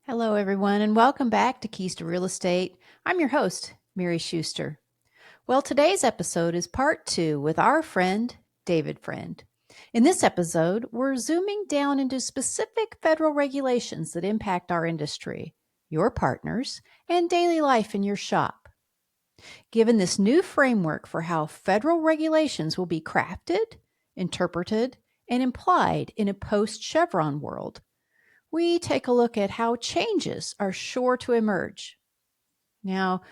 Hello, everyone, and welcome back to Keys to Real Estate. I'm your host, Mary Schuster. Well, today's episode is part 2 with our friend, David Friend. In this episode, we're zooming down into specific federal regulations that impact our industry, your partners, and daily life in your shop. Given this new framework for how federal regulations will be crafted, interpreted, and implied in a post-Chevron world, we take a look at how changes are sure to emerge. Now,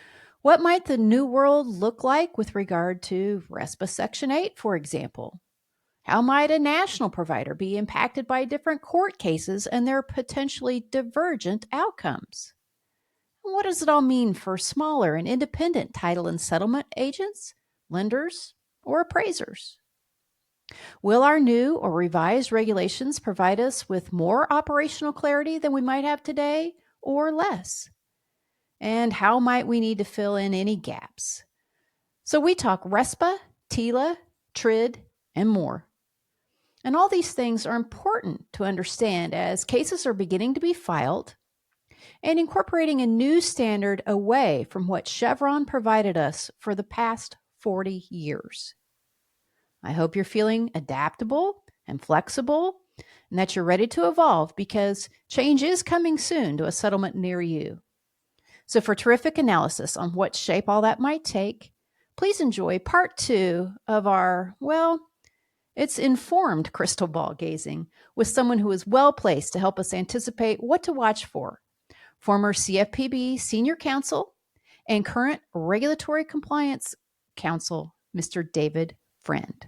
what might the new world look like with regard to RESPA Section 8, for example? How might a national provider be impacted by different court cases and their potentially divergent outcomes? What does it all mean for smaller and independent title and settlement agents, lenders, or appraisers? Will our new or revised regulations provide us with more operational clarity than we might have today or less? And how might we need to fill in any gaps? So we talk RESPA, TILA, TRID, and more. And all these things are important to understand as cases are beginning to be filed and incorporating a new standard away from what Chevron provided us for the past 40 years. I hope you're feeling adaptable and flexible and that you're ready to evolve because change is coming soon to a settlement near you. So for terrific analysis on what shape all that might take, please enjoy part 2 of our, it's informed crystal ball gazing with someone who is well placed to help us anticipate what to watch for. Former CFPB Senior Counsel and current Regulatory Compliance Counsel, Mr. David Friend.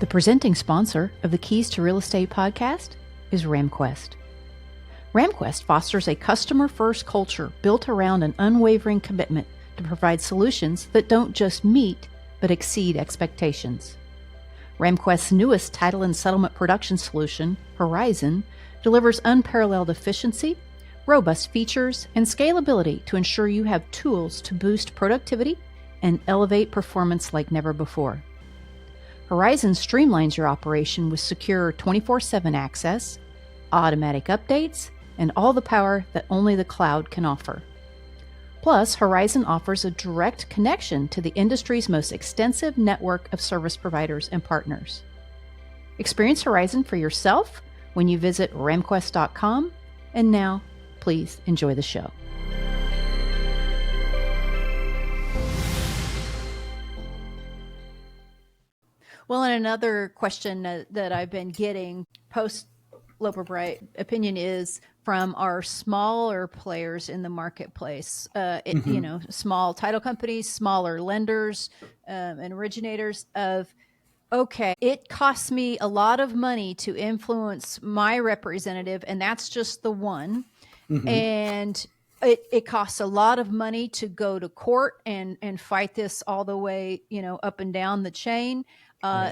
The presenting sponsor of the Keys to Real Estate podcast is RamQuest. RamQuest fosters a customer-first culture built around an unwavering commitment to provide solutions that don't just meet, but exceed expectations. RamQuest's newest title and settlement production solution, Horizon, delivers unparalleled efficiency, robust features, and scalability to ensure you have tools to boost productivity and elevate performance like never before. Horizon streamlines your operation with secure 24/7 access, automatic updates, and all the power that only the cloud can offer. Plus, Horizon offers a direct connection to the industry's most extensive network of service providers and partners. Experience Horizon for yourself when you visit ramquest.com. And now, please enjoy the show. Well, and another question that I've been getting post Loper Bright opinion is from our smaller players in the marketplace, small title companies, smaller lenders, and originators of, okay, it costs me a lot of money to influence my representative, and that's just the one. And it costs a lot of money to go to court and fight this all the way, up and down the chain.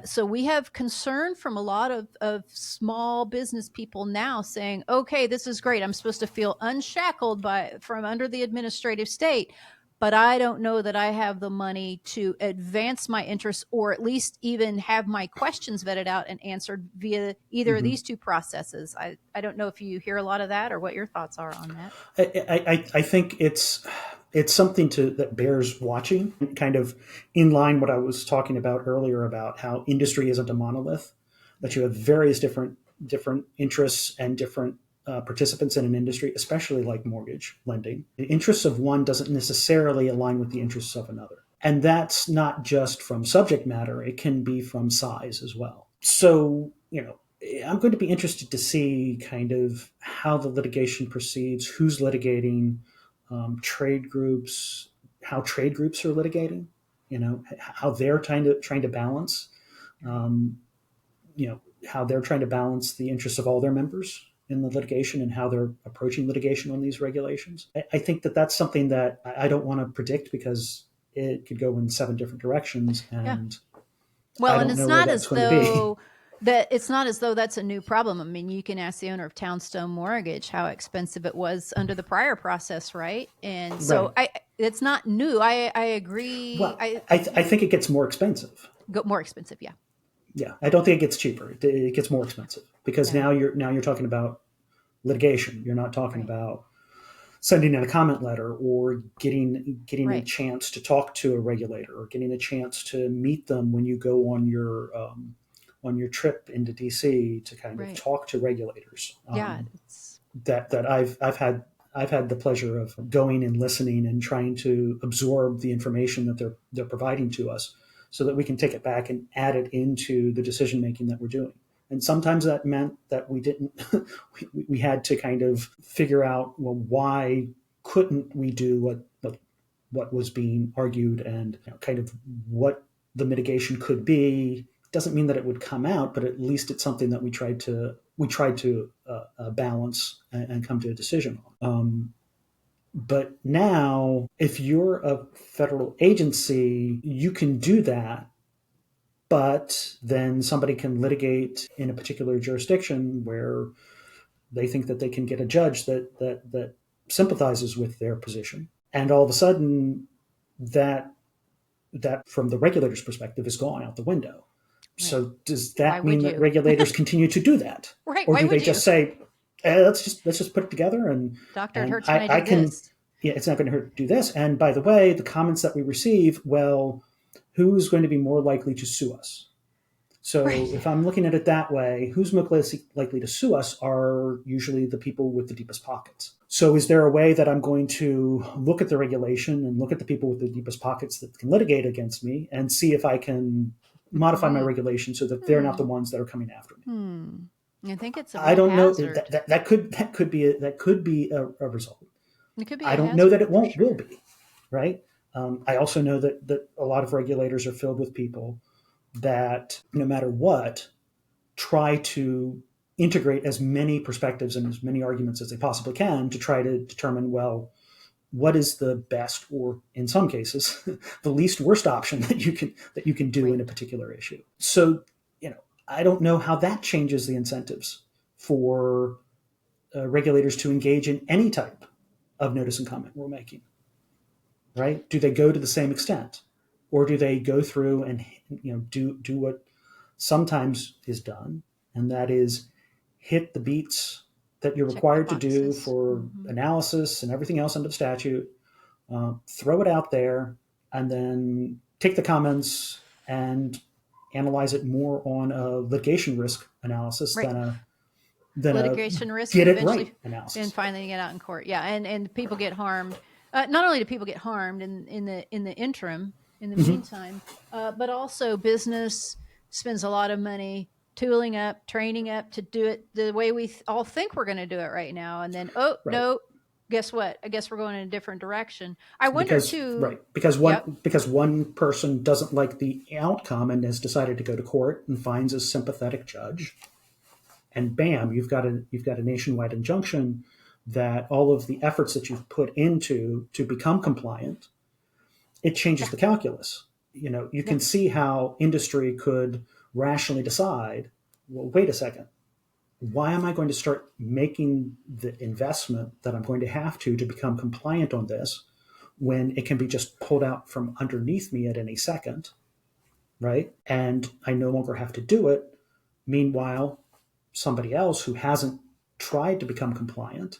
So we have concern from a lot of small business people now saying, okay, this is great. I'm supposed to feel unshackled from under the administrative state, but I don't know that I have the money to advance my interests or at least even have my questions vetted out and answered via either of these two processes. I don't know if you hear a lot of that or what your thoughts are on that. I think it's something that bears watching, kind of in line what I was talking about earlier about how industry isn't a monolith, that you have various different interests and different participants in an industry, especially like mortgage lending. The interests of one doesn't necessarily align with the interests of another. And that's not just from subject matter, it can be from size as well. So, I'm going to be interested to see kind of how the litigation proceeds, who's litigating, trade groups, how trade groups are litigating, how they're trying to balance, how they're trying to balance the interests of all their members in the litigation and how they're approaching litigation on these regulations. I think that that's something that I don't want to predict because it could go in 7 different directions. And well, and it's not as though it's not as though that's a new problem. I mean, you can ask the owner of Townstone Mortgage how expensive it was under the prior process, right? And so it's not new. I agree. Well, I think it gets more expensive. More expensive. Yeah. Yeah, I don't think it gets cheaper. It gets more expensive because Yeah. now you're talking about litigation. You're not talking Right. about sending in a comment letter or getting a Right. chance to talk to a regulator or getting a chance to meet them when you go on your trip into DC to kind of Right. talk to regulators. Yeah. It's That I've had the pleasure of going and listening and trying to absorb the information that they're providing to us so that we can take it back and add it into the decision making that we're doing. And sometimes that meant that we didn't we had to kind of figure out, well, why couldn't we do what was being argued, and kind of what the mitigation could be. Doesn't mean that it would come out, but at least it's something that we tried to balance and come to a decision on. But now, if you're a federal agency, you can do that, but then somebody can litigate in a particular jurisdiction where they think that they can get a judge that sympathizes with their position, and all of a sudden that from the regulator's perspective is gone out the window. right. So does Why that mean would that you? regulators continue to do that, Right. or Why do they would you? just say, let's just put it together Doctor, it and hurts when I I do can, this. yeah, it's not going to hurt to do this. And by the way, the comments that we receive, well, who's going to be more likely to sue us? So Right. if I'm looking at it that way, who's most likely to sue us are usually the people with the deepest pockets. So is there a way that I'm going to look at the regulation and look at the people with the deepest pockets that can litigate against me and see if I can modify my Hmm. regulation so that they're not Hmm. the ones that are coming after me? Hmm. I think it's a I real don't know hazard. that could be a result. It could be I a don't know that hazard it for will sure. be, right. I also know that a lot of regulators are filled with people that no matter what try to integrate as many perspectives and as many arguments as they possibly can to try to determine, well, what is the best, or in some cases the least worst option that you can do Right. in a particular issue. So I don't know how that changes the incentives for regulators to engage in any type of notice and comment rulemaking. Right? Do they go to the same extent, or do they go through and do what sometimes is done, and that is hit the beats that you're Check the required to do boxes. for Hmm. analysis and everything else under the statute, throw it out there, and then take the comments and analyze it more on a litigation risk analysis Right. than a Litigation risk get and it eventually right and analysis. finally get out in court. Yeah. And people get harmed. Not only do people get harmed in the interim, in the Mm-hmm. meantime, but also business spends a lot of money tooling up, training up to do it the way we all think we're going to do it right now. And then, oh, Right. no, guess what? I guess we're going in a different direction. I wonder because too. right because Yep. one person doesn't like the outcome and has decided to go to court and finds a sympathetic judge, and bam, you've got a nationwide injunction that all of the efforts that you've put into to become compliant, it changes Yeah. the calculus. You Yeah. can see how industry could rationally decide, well, wait a second, why am I going to start making the investment that I'm going to have to become compliant on this when it can be just pulled out from underneath me at any second, right? And I no longer have to do it. Meanwhile, somebody else who hasn't tried to become compliant,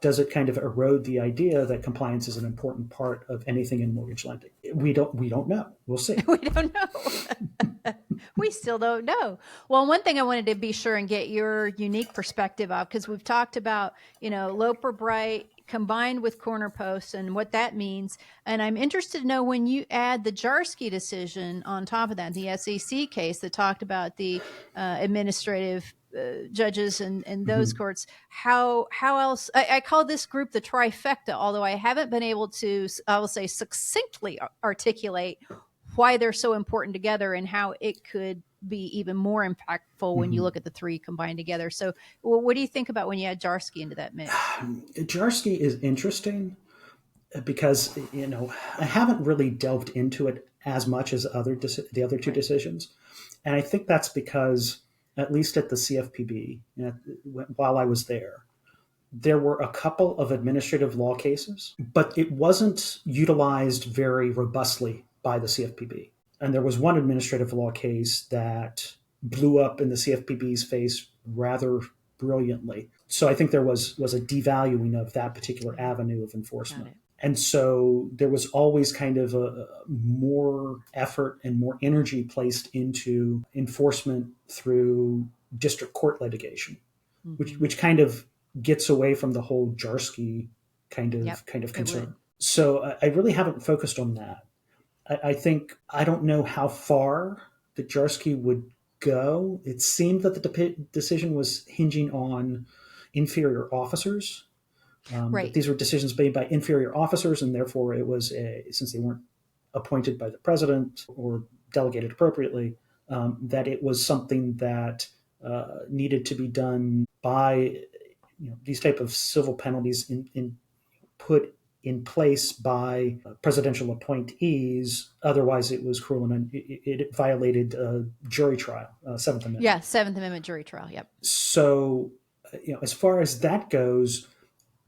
does it kind of erode the idea that compliance is an important part of anything in mortgage lending? We don't know. We'll see. We don't know. We still don't know. Well, one thing I wanted to be sure and get your unique perspective of, because we've talked about, Loper Bright combined with corner posts and what that means. And I'm interested to know when you add the Jarsky decision on top of that, the SEC case that talked about the administrative judges and those Mm-hmm. courts, how else I call this group the trifecta, although I haven't been able to, I will say, succinctly articulate why they're so important together and how it could be even more impactful when you Mm-hmm. look at the three combined together. So, well, what do you think about when you add Jarsky into that mix? Jarsky is interesting because I haven't really delved into it as much as the other two Right. decisions, and I think that's because at least at the CFPB, while I was there were a couple of administrative law cases, but it wasn't utilized very robustly by the CFPB. And there was one administrative law case that blew up in the CFPB's face rather brilliantly. So I think there was a devaluing of that particular avenue of enforcement. And so there was always kind of a more effort and more energy placed into enforcement through district court litigation, which kind of gets away from the whole Jarsky kind of concern. So I really haven't focused on that. I think I don't know how far the Jarsky would go. It seemed that the decision was hinging on inferior officers. Right. These were decisions made by inferior officers, and therefore it was since they weren't appointed by the president or delegated appropriately, that it was something that needed to be done by these type of civil penalties put in place by presidential appointees. Otherwise, it was cruel and it violated jury trial, Seventh Amendment. Yeah, Seventh Amendment jury trial. Yep. So, as far as that goes,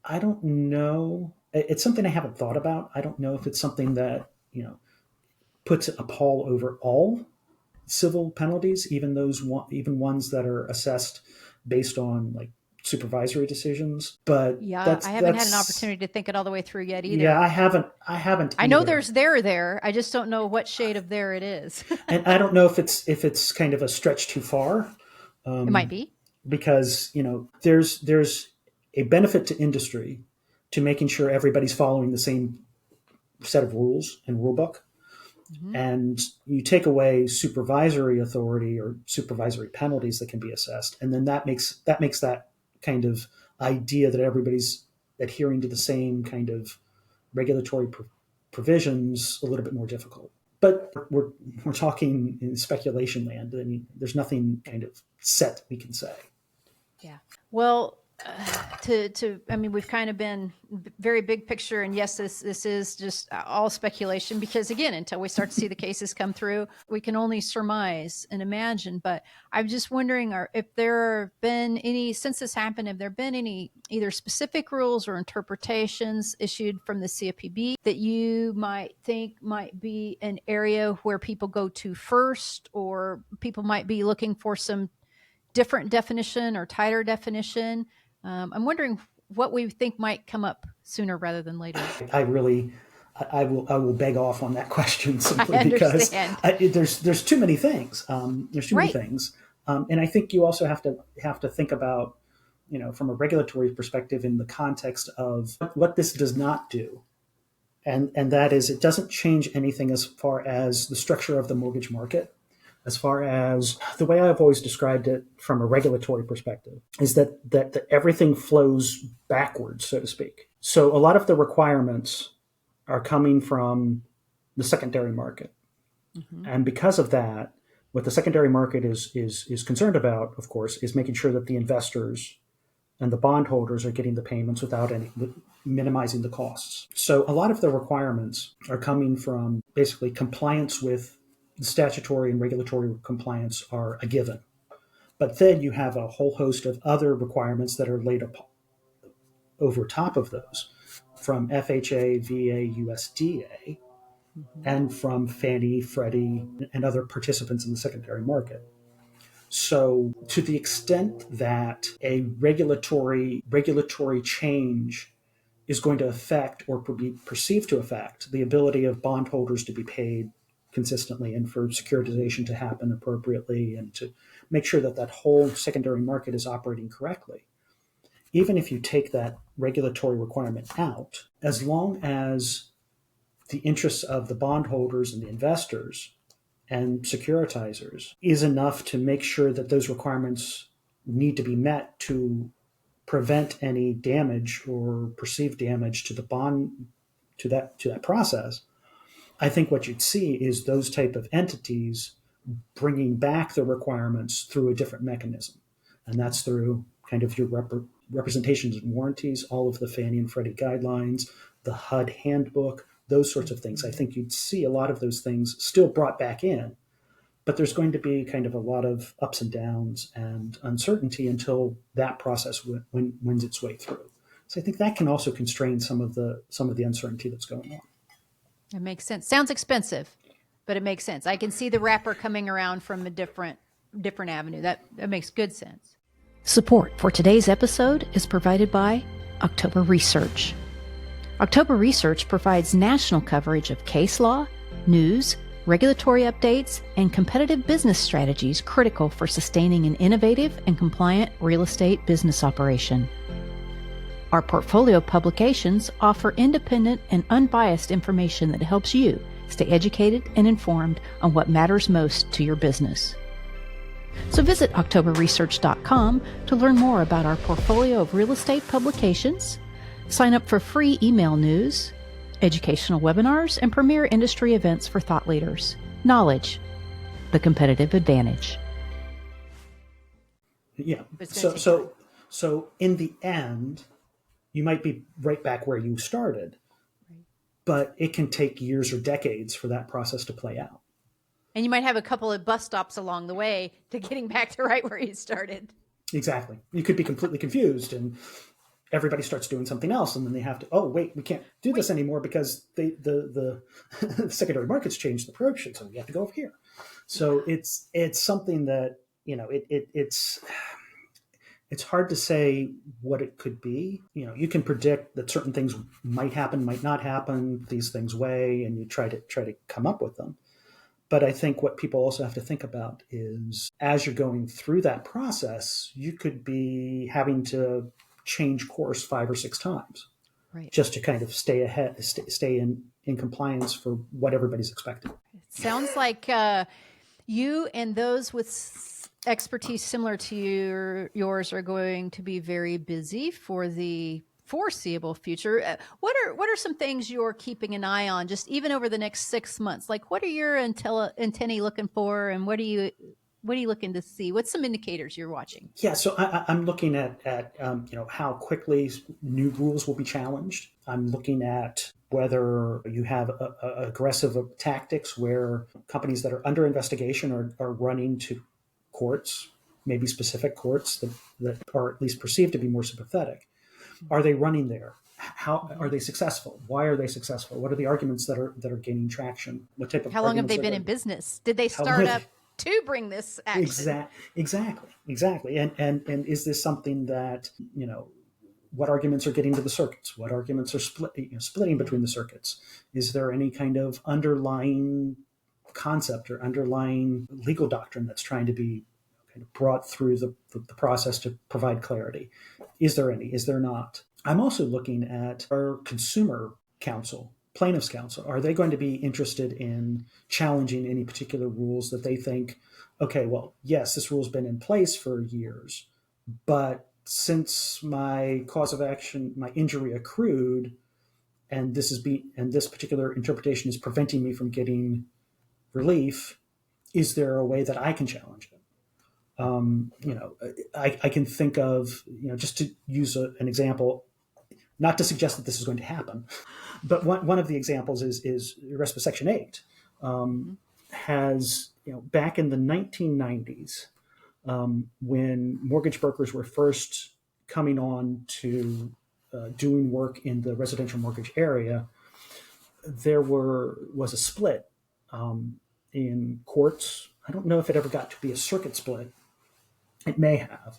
I don't know. It's something I haven't thought about. I don't know if it's something that puts a pall over all civil penalties, even ones that are assessed based on like supervisory decisions. But yeah, I haven't had an opportunity to think it all the way through yet either. Yeah, I haven't. I know there's there. I just don't know what shade of there it is. And I don't know if it's kind of a stretch too far. It might be, because there's a benefit to industry to making sure everybody's following the same set of rules and rule book. Mm-hmm. And you take away supervisory authority or supervisory penalties that can be assessed, and then that makes that kind of idea that everybody's adhering to the same kind of regulatory provisions a little bit more difficult. But we're talking in speculation land. I mean, there's nothing kind of set we can say. Yeah. Well, I mean, we've kind of been very big picture, and yes, this is just all speculation because, again, until we start to see the cases come through, we can only surmise and imagine. But I'm just wondering if there have been any, since this happened, have there been any either specific rules or interpretations issued from the CFPB that you might think might be an area where people go to first, or people might be looking for some different definition or tighter definition? I'm wondering what we think might come up sooner rather than later. I will beg off on that question simply because there's too many things. Many things, and I think you also have to think about, from a regulatory perspective in the context of what this does not do, and that is it doesn't change anything as far as the structure of the mortgage market. As far as the way I've always described it from a regulatory perspective is that everything flows backwards, so to speak. So a lot of the requirements are coming from the secondary market. Mm-hmm. And because of that, what the secondary market is concerned about, of course, is making sure that the investors and the bondholders are getting the payments without minimizing the costs. So a lot of the requirements are coming from basically compliance with the statutory and regulatory compliance are a given. But then you have a whole host of other requirements that are laid over top of those, from FHA, VA, USDA, mm-hmm. and from Fannie, Freddie, and other participants in the secondary market. So to the extent that a regulatory change is going to affect or be perceived to affect the ability of bondholders to be paid consistently and for securitization to happen appropriately and to make sure that whole secondary market is operating correctly. Even if you take that regulatory requirement out, as long as the interests of the bondholders and the investors and securitizers is enough to make sure that those requirements need to be met to prevent any damage or perceived damage to the bond, to that process, I think what you'd see is those type of entities bringing back the requirements through a different mechanism. And that's through kind of your representations and warranties, all of the Fannie and Freddie guidelines, the HUD handbook, those sorts of things. I think you'd see a lot of those things still brought back in, but there's going to be kind of a lot of ups and downs and uncertainty until that process wins its way through. So I think that can also constrain some of the uncertainty that's going on. That makes sense. Sounds expensive. but it makes sense. I can see the wrapper coming around from a different avenue. That makes good sense. Support for today's episode is provided by October Research. October Research provides national coverage of case law, news, regulatory updates, and competitive business strategies critical for sustaining an innovative and compliant real estate business operation. Our portfolio publications offer independent and unbiased information that helps you stay educated and informed on what matters most to your business. So visit octoberresearch.com to learn more about our portfolio of real estate publications, sign up for free email news, educational webinars, and premier industry events for thought leaders. Knowledge, the competitive advantage. Yeah. So in the end, you might be right back where you started, but it can take years or decades for that process to play out. And you might have a couple of bus stops along the way to getting back to right where you started. Exactly. You could be completely confused and everybody starts doing something else, and then they have to, oh, wait, we can't do this anymore because the secondary market's changed the approach, and so we have to go over here. So it's something that, it's hard to say what it could be. You can predict that certain things might happen, might not happen, these things weigh, and you try to come up with them. But I think what people also have to think about is as you're going through that process, you could be having to change course 5 or 6 times, right, just to kind of stay ahead, stay in compliance for what everybody's expecting. It sounds like you and those with expertise similar to yours are going to be very busy for the foreseeable future. What are some things you're keeping an eye on, just even over the next 6 months? Like, what are your antennae looking for, and what are you looking to see? What's some indicators you're watching? Yeah, so I'm looking at how quickly new rules will be challenged. I'm looking at whether you have aggressive tactics where companies that are under investigation are running to courts, maybe specific courts that are at least perceived to be more sympathetic. Are they running there? How are they successful? Why are they successful? What are the arguments that are gaining traction? What type of How long have they been in business? Did they start up to bring this action? Exactly. And is this something that, what arguments are getting to the circuits? What arguments are splitting between the circuits? Is there any kind of underlying concept or underlying legal doctrine that's trying to be kind of brought through the process to provide clarity? Is there any? Is there not? I'm also looking at our consumer counsel, plaintiffs' counsel. Are they going to be interested in challenging any particular rules that they think, okay, well, yes, this rule's been in place for years, but since my cause of action, my injury accrued, and this particular interpretation is preventing me from getting relief, is there a way that I can challenge it? I can think of, just to use an example, not to suggest that this is going to happen, but one of the examples is RESPA Section 8 has, back in the 1990s, when mortgage brokers were first coming on to doing work in the residential mortgage area, there was a split in courts. I don't know if it ever got to be a circuit split. It may have.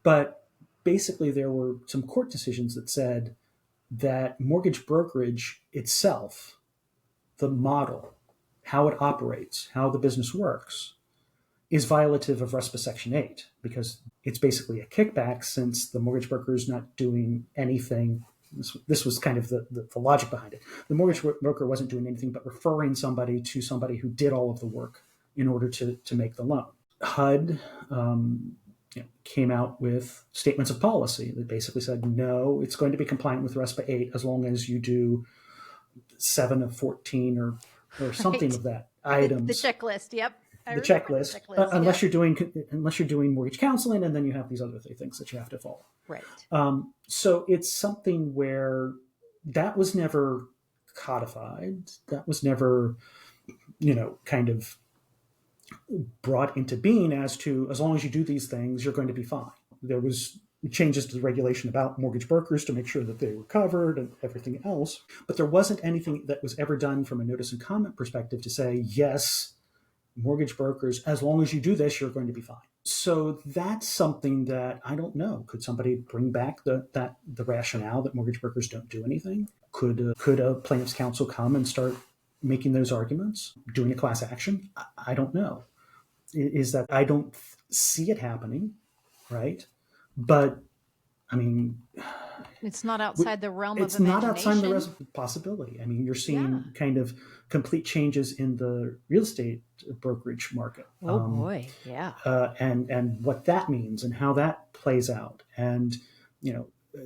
But basically, there were some court decisions that said that mortgage brokerage itself, the model, how it operates, how the business works, is violative of RESPA Section 8 because it's basically a kickback since the mortgage broker is not doing anything. This was kind of the logic behind it. The mortgage broker wasn't doing anything but referring somebody to somebody who did all of the work in order to make the loan. HUD came out with statements of policy that basically said, no, it's going to be compliant with RESPA 8 as long as you do 7 of 14 or something Right. of that items. The checklist, yep. The checklist, unless you're doing mortgage counseling, and then you have these other 3 things that you have to follow. Right. So it's something where that was never codified. That was never, kind of brought into being as long as you do these things, you're going to be fine. There was changes to the regulation about mortgage brokers to make sure that they were covered and everything else. But there wasn't anything that was ever done from a notice and comment perspective to say, yes, mortgage brokers, as long as you do this, you're going to be fine. So that's something that I don't know. Could somebody bring back the rationale that mortgage brokers don't do anything? Could a plaintiff's counsel come and start making those arguments, doing a class action? I don't know. Is that I don't see it happening, right? But I mean, it's not outside the realm of it's imagination. not outside the realm of possibility. I mean, you're seeing kind of complete changes in the real estate brokerage market. Oh boy, yeah. And what that means and how that plays out, and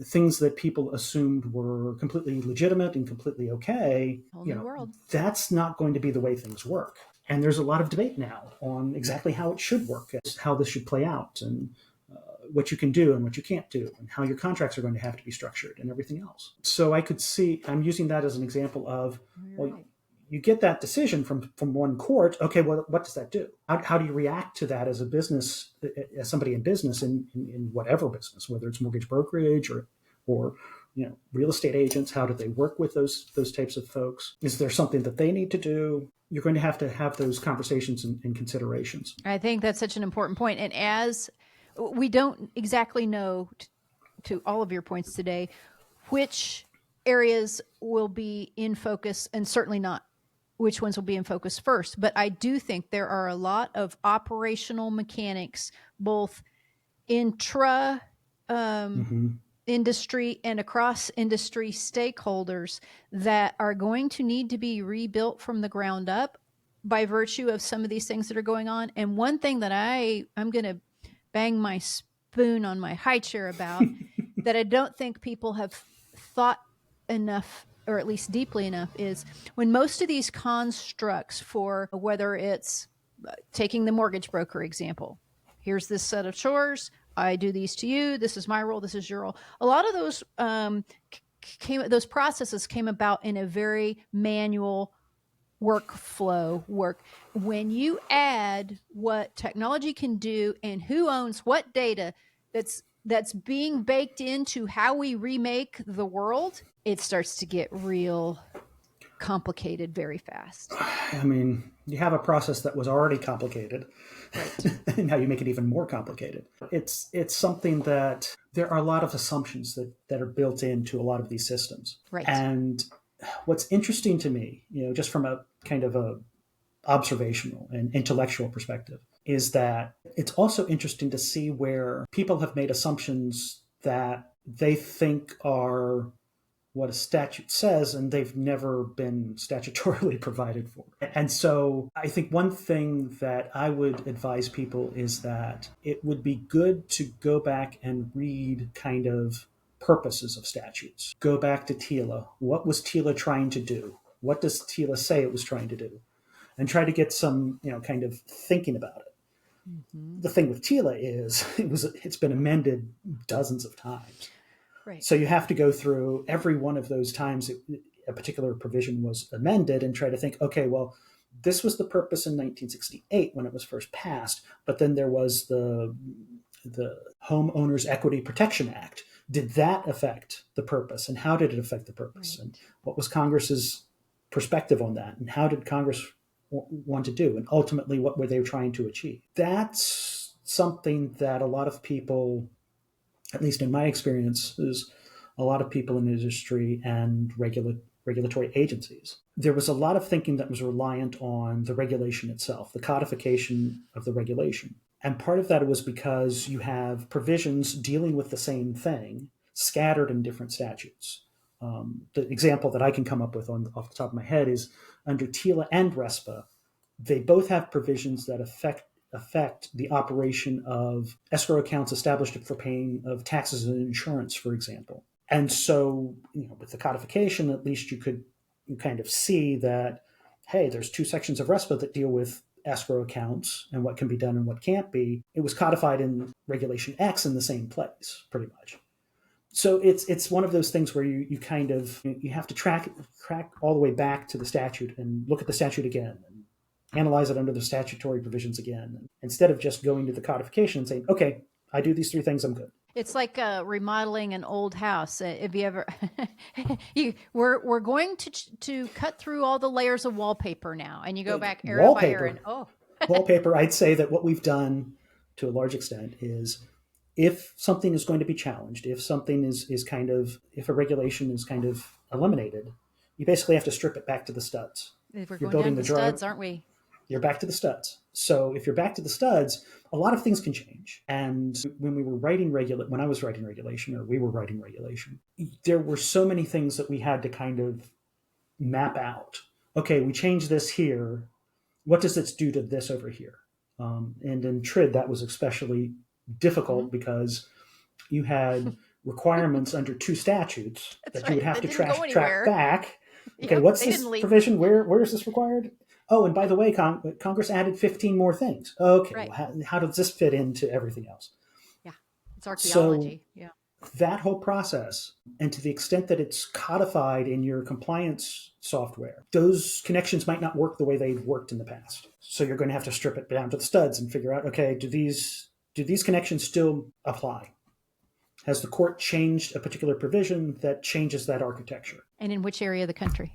things that people assumed were completely legitimate and completely okay. Whole new world. That's not going to be the way things work. And there's a lot of debate now on exactly how it should work, how this should play out, and what you can do and what you can't do, and how your contracts are going to have to be structured and everything else. So I could see, I'm using that as an example of, well, you get that decision from one court. Okay, well, what does that do? How do you react to that as a business, as somebody in business, in whatever business, whether it's mortgage brokerage or real estate agents? How do they work with those types of folks? Is there something that they need to do? You're going to have those conversations and considerations. I think that's such an important point. And as we don't exactly know, to all of your points today, which areas will be in focus, and certainly not which ones will be in focus first. But I do think there are a lot of operational mechanics, both intra industry and across industry stakeholders, that are going to need to be rebuilt from the ground up by virtue of some of these things that are going on. And one thing that I'm going to bang my spoon on my high chair about that I don't think people have thought enough, or at least deeply enough, is when most of these constructs, for whether it's taking the mortgage broker example, here's this set of chores, I do these to you, this is my role, this is your role. A lot of those those processes came about in a very manual workflow work. When you add what technology can do and who owns what data, that's being baked into how we remake the world, it starts to get real complicated very fast. I mean, you have a process that was already complicated, right? And now you make it even more complicated. It's something that there are a lot of assumptions that are built into a lot of these systems. Right. And what's interesting to me, just from a kind of a observational and intellectual perspective, is that it's also interesting to see where people have made assumptions that they think are what a statute says, and they've never been statutorily provided for. And so I think one thing that I would advise people is that it would be good to go back and read kind of purposes of statutes. Go back to TILA. What was TILA trying to do? What does TILA say it was trying to do? And try to get some, kind of thinking about it. Mm-hmm. The thing with TILA is it's been amended dozens of times. Right. So you have to go through every one of those times a particular provision was amended and try to think, okay, well, this was the purpose in 1968 when it was first passed, but then there was the Homeowners Equity Protection Act. Did that affect the purpose, and how did it affect the purpose? Right. And what was Congress's perspective on that, and how did Congress want to do, and ultimately what were they trying to achieve? That's something that a lot of people, at least in my experience, is a lot of people in the industry and regulatory agencies. There was a lot of thinking that was reliant on the regulation itself, the codification of the regulation. And part of that was because you have provisions dealing with the same thing scattered in different statutes. The example that I can come up with off the top of my head is under TILA and RESPA, they both have provisions that affect the operation of escrow accounts established for paying of taxes and insurance, for example. And so, with the codification, at least you kind of see that, hey, there's two sections of RESPA that deal with escrow accounts and what can be done and what can't be. It was codified in Regulation X in the same place, pretty much. So it's one of those things where you kind of, you have to track all the way back to the statute and look at the statute again and analyze it under the statutory provisions again, instead of just going to the codification and saying, okay, I do these three things, I'm good. It's like remodeling an old house. If you ever, we're going to cut through all the layers of wallpaper now, and you go back area by area. And, Wallpaper. I'd say that what we've done to a large extent is, if something is going to be challenged, if something is kind of, if a regulation is kind of eliminated, you basically have to strip it back to the studs. If we're going down to the studs, aren't we? You're back to the studs. So if you're back to the studs, a lot of things can change. And when we were writing when I was writing regulation, or we were writing regulation, there were so many things that we had to kind of map out. Okay, we changed this here. What does this do to this over here? And in TRID, that was especially difficult because you had requirements under two statutes that you would have to track back. Okay, what's this provision? Where is this required? Oh, and by the way, Congress added 15 more things. Okay, well, how does this fit into everything else? Yeah, it's archaeology. So that whole process, and to the extent that it's codified in your compliance software, those connections might not work the way they've worked in the past. So you're going to have to strip it down to the studs and figure out, okay, do these connections still apply? Has the court changed a particular provision that changes that architecture? And in which area of the country?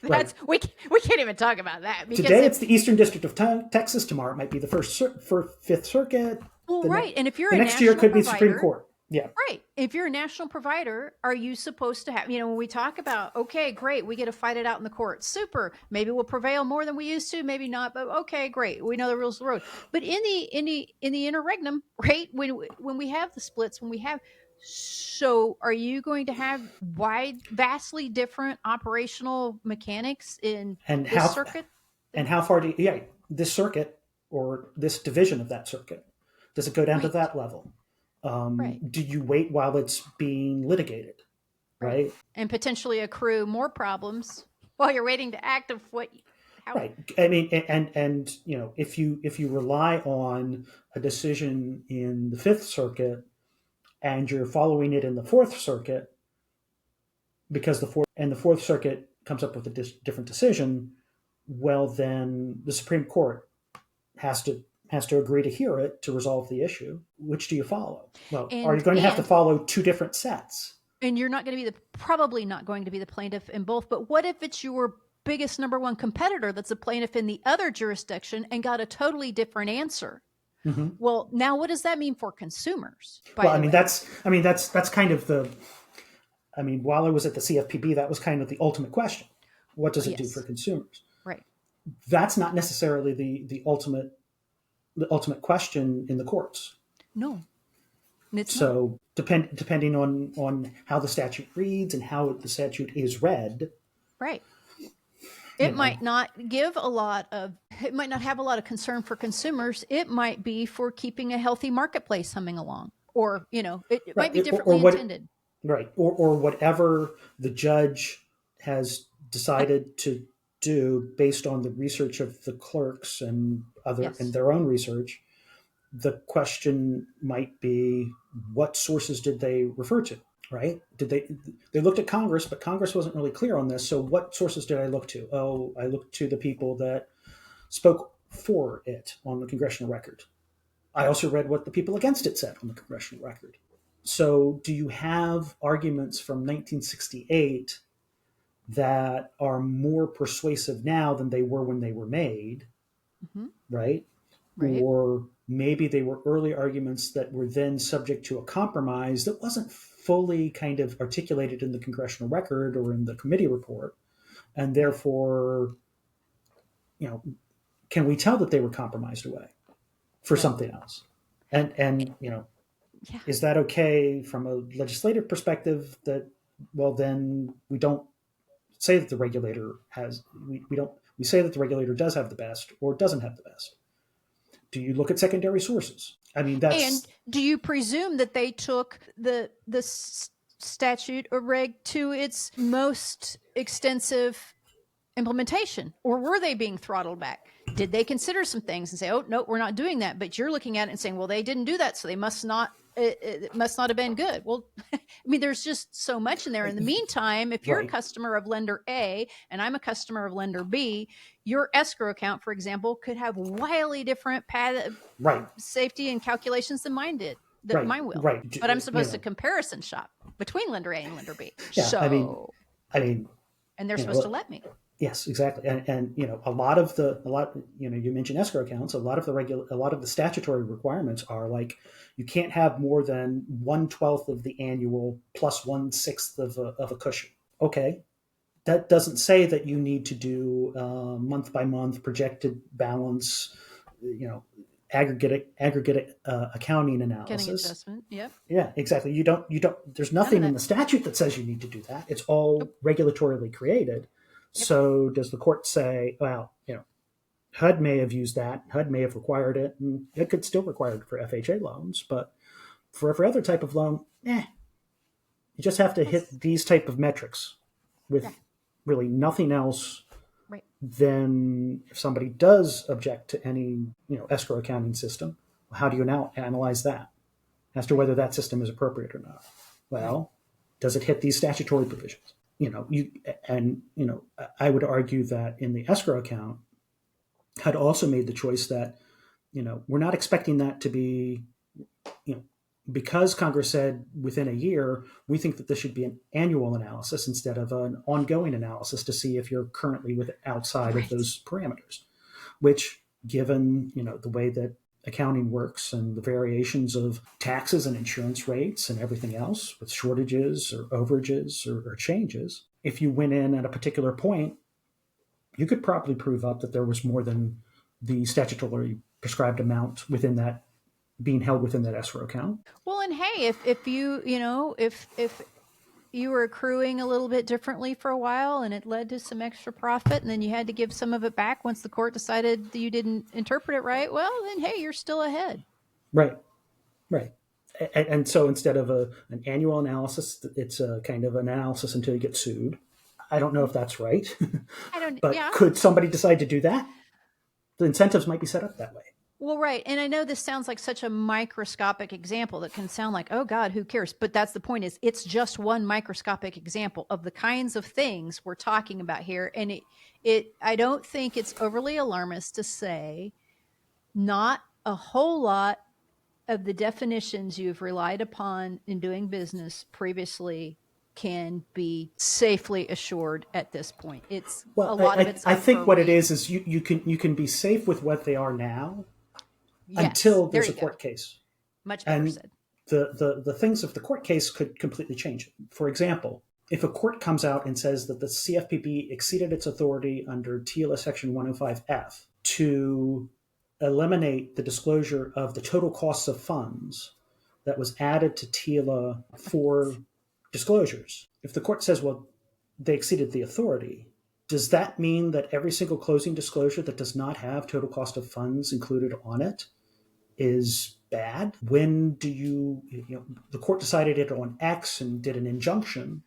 That's we can't even talk about that. Today it's the Eastern District of Texas. Tomorrow it might be the Fifth Circuit. Well, and if you're the next year it could be Supreme Court. Yeah. Right. If you're a national provider, are you supposed to have, when we talk about, okay, great, we get to fight it out in the court. Super. Maybe we'll prevail more than we used to, maybe not, but okay, great. We know the rules of the road. But in the interregnum, right, when we have the splits, so are you going to have vastly different operational mechanics in this circuit? And how far this circuit or this division of that circuit, does it go down to that level? Do you wait while it's being litigated? Right. And potentially accrue more problems while you're waiting to act of what. Right. I mean, and if you rely on a decision in the Fifth Circuit and you're following it in the Fourth Circuit, because the Fourth Circuit comes up with a different decision, well, then the Supreme Court has to agree to hear it to resolve the issue. Which do you follow? Well, are you going to have to follow two different sets? And you're not going to be probably not going to be the plaintiff in both. But what if it's your biggest number one competitor that's a plaintiff in the other jurisdiction and got a totally different answer? Mm-hmm. Well, now what does that mean for consumers? That's kind of the. I mean, while I was at the CFPB, that was kind of the ultimate question. What does it do for consumers? Right. That's not necessarily the ultimate question in the courts. No. So depending on how the statute reads and how the statute is read. Right. It might not have a lot of concern for consumers. It might be for keeping a healthy marketplace humming along, or, it might be differently intended. Right. Or whatever the judge has decided to do based on the research of the clerks and and their own research. The question might be, what sources did they refer to? Right? Did they looked at Congress, but Congress wasn't really clear on this. So what sources did I look to? Oh, I looked to the people that spoke for it on the congressional record. I also read what the people against it said on the congressional record. So do you have arguments from 1968 that are more persuasive now than they were when they were made? Mm-hmm. Right? Or maybe they were early arguments that were then subject to a compromise that wasn't fully kind of articulated in the congressional record or in the committee report. And therefore, can we tell that they were compromised away for something else? And is that okay from a legislative perspective that, well, then we don't say that the regulator we say that the regulator does have the best or doesn't have the best. Do you look at secondary sources? I mean, and do you presume that they took the statute or reg to its most extensive implementation, or were they being throttled back? Did they consider some things and say, oh, no, we're not doing that? But you're looking at it and saying, well, they didn't do that, so they must not it must not have been good. Well, I mean, there's just so much in there. In the meantime, if you're a customer of lender A and I'm a customer of lender B, your escrow account, for example, could have wildly different safety and calculations than mine did. That mine will. But I'm supposed to comparison shop between lender A and lender B. Yeah, so, I mean, and they're supposed to let me. Yes, exactly. And a lot you mentioned escrow accounts. A lot of the statutory requirements are like, you can't have more than 1/12 of the annual plus 1/6 of a cushion. Okay. That doesn't say that you need to do month by month projected balance, aggregate accounting analysis. Getting adjustment. Yep. Yeah, exactly. You don't, there's nothing in the statute that says you need to do that. It's all regulatorily created. Yep. So does the court say, well, HUD may have used that, HUD may have required it, and it could still require it for FHA loans, but for every other type of loan, you just have to hit these type of metrics with really nothing else. Right. Then if somebody does object to any, escrow accounting system, how do you now analyze that as to whether that system is appropriate or not? Well, does it hit these statutory provisions? I would argue that in the escrow account, HUD also made the choice that, we're not expecting that to be, because Congress said within a year, we think that this should be an annual analysis instead of an ongoing analysis to see if you're currently outside of those parameters, which given, the way that accounting works and the variations of taxes and insurance rates and everything else with shortages or overages or changes, if you went in at a particular point, you could probably prove up that there was more than the statutorily prescribed amount within that being held within that escrow account. Well, and hey, if you, if you were accruing a little bit differently for a while and it led to some extra profit and then you had to give some of it back once the court decided that you didn't interpret it right, well, then, hey, you're still ahead. Right. And so instead of an annual analysis, it's a kind of analysis until you get sued. I don't know if that's right. But could somebody decide to do that? The incentives might be set up that way. Well, right. And I know this sounds like such a microscopic example that can sound like, oh God, who cares? But that's the point, is it's just one microscopic example of the kinds of things we're talking about here. And I don't think it's overly alarmist to say not a whole lot of the definitions you've relied upon in doing business previously can be safely assured at this point. It's a lot of it's. I think what it is you can be safe with what they are now. Yes, until there's a court case. Much better and said. The things of the court case could completely change it. For example, if a court comes out and says that the CFPB exceeded its authority under TILA Section 105F to eliminate the disclosure of the total costs of funds that was added to TILA for disclosures, if the court says, well, they exceeded the authority, does that mean that every single closing disclosure that does not have total cost of funds included on it is bad? When do the court decided it on X and did an injunction?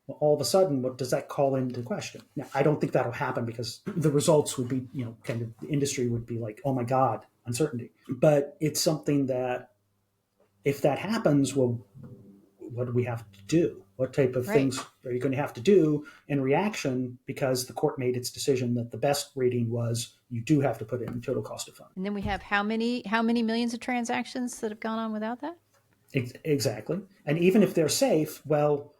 Well, all of a sudden, what does that call into question? Now, I don't think that'll happen because the results would be, kind of the industry would be like, oh my God, uncertainty. But it's something that if that happens, well, what do we have to do? What type of things are you going to have to do in reaction because the court made its decision that the best rating was you do have to put in total cost of funds? And then we have how many millions of transactions that have gone on without that? Exactly. And even if they're safe, well,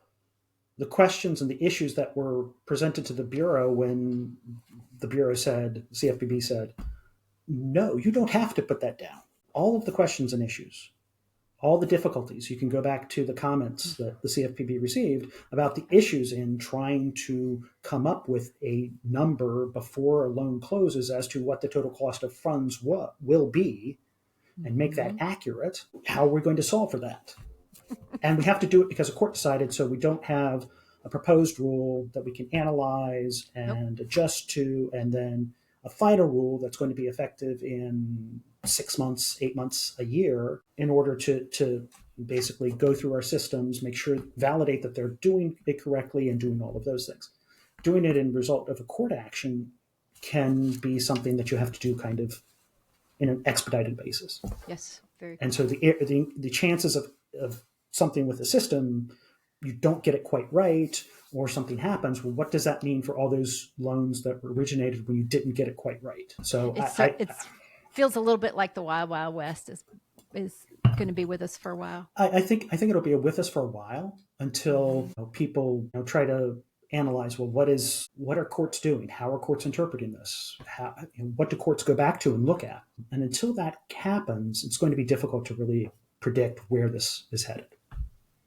the questions and the issues that were presented to the Bureau when the Bureau said, CFPB said, no, you don't have to put that down. All of the questions and issues, all the difficulties, you can go back to the comments that the CFPB received about the issues in trying to come up with a number before a loan closes as to what the total cost of funds will be and make that accurate. How are we going to solve for that? And we have to do it because the court decided, so we don't have a proposed rule that we can analyze and adjust to, and then a final rule that's going to be effective in 6 months, 8 months, a year, in order to basically go through our systems, make sure, validate that they're doing it correctly and doing all of those things. Doing it in result of a court action can be something that you have to do kind of in an expedited basis. Yes, very cool. And so the chances of something with the system, you don't get it quite right, or something happens. Well, what does that mean for all those loans that originated when you didn't get it quite right? So it feels a little bit like the Wild Wild West is going to be with us for a while. I think it'll be with us for a while until people try to analyze, well, what are courts doing? How are courts interpreting this? What do courts go back to and look at? And until that happens, it's going to be difficult to really predict where this is headed.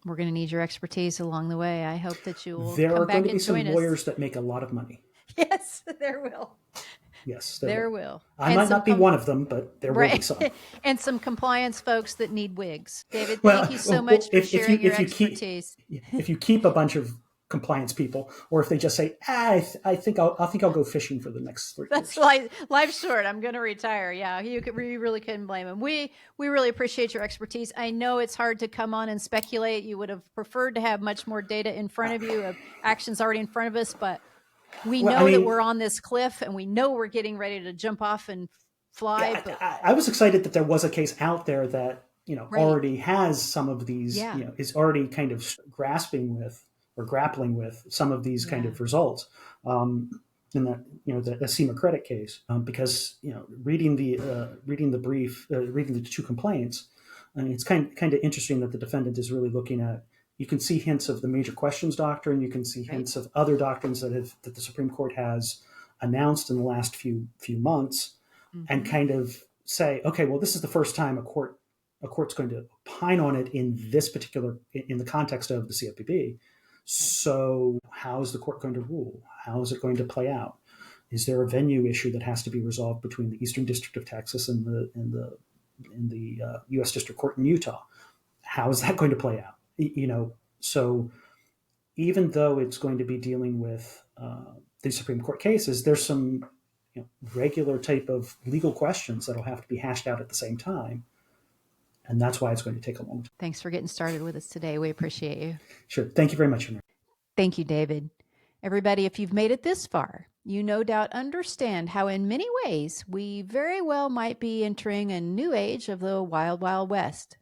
We're going to need your expertise along the way. I hope that you will There come are back going to be and some join us. lawyers that make a lot of money. Yes, there will. Yes, there will. I might not be one of them, but there will be some. And some compliance folks that need wigs. David, thank you so much for sharing your expertise. If you keep a bunch of compliance people, or if they just say, I think I'll go fishing for the next 3 years. That's life's short. I'm going to retire. Yeah, you really couldn't blame him. We really appreciate your expertise. I know it's hard to come on and speculate. You would have preferred to have much more data in front of you, of actions already in front of us, but we know that we're on this cliff, and we know we're getting ready to jump off and fly. I was excited that there was a case out there that already has some of these. Is already kind of grappling with some of these kind of results. In that the ASEMA credit case, because reading the brief, reading the 2 complaints, I mean, it's kind of interesting that the defendant is really looking at. You can see hints of the major questions doctrine. You can see hints of other doctrines that the Supreme Court has announced in the last few months, and kind of say, okay, well, this is the first time a court's going to opine on it in the context of the CFPB. So how is the court going to rule? How is it going to play out? Is there a venue issue that has to be resolved between the Eastern District of Texas and the U.S. District Court in Utah? How is that going to play out? So even though it's going to be dealing with the Supreme Court cases, there's some regular type of legal questions that'll have to be hashed out at the same time. And that's why it's going to take a long time. Thanks for getting started with us today. We appreciate you. Sure. Thank you very much, Henry. Thank you, David. Everybody, if you've made it this far, you no doubt understand how in many ways we very well might be entering a new age of the Wild Wild West.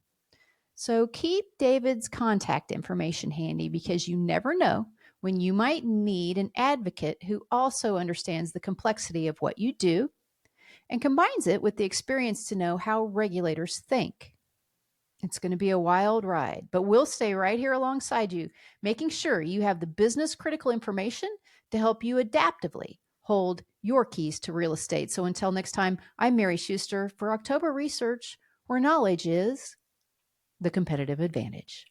So keep David's contact information handy, because you never know when you might need an advocate who also understands the complexity of what you do and combines it with the experience to know how regulators think. It's going to be a wild ride, but we'll stay right here alongside you, making sure you have the business critical information to help you adaptively hold your keys to real estate. So until next time, I'm Mary Schuster for October Research, where knowledge is the competitive advantage.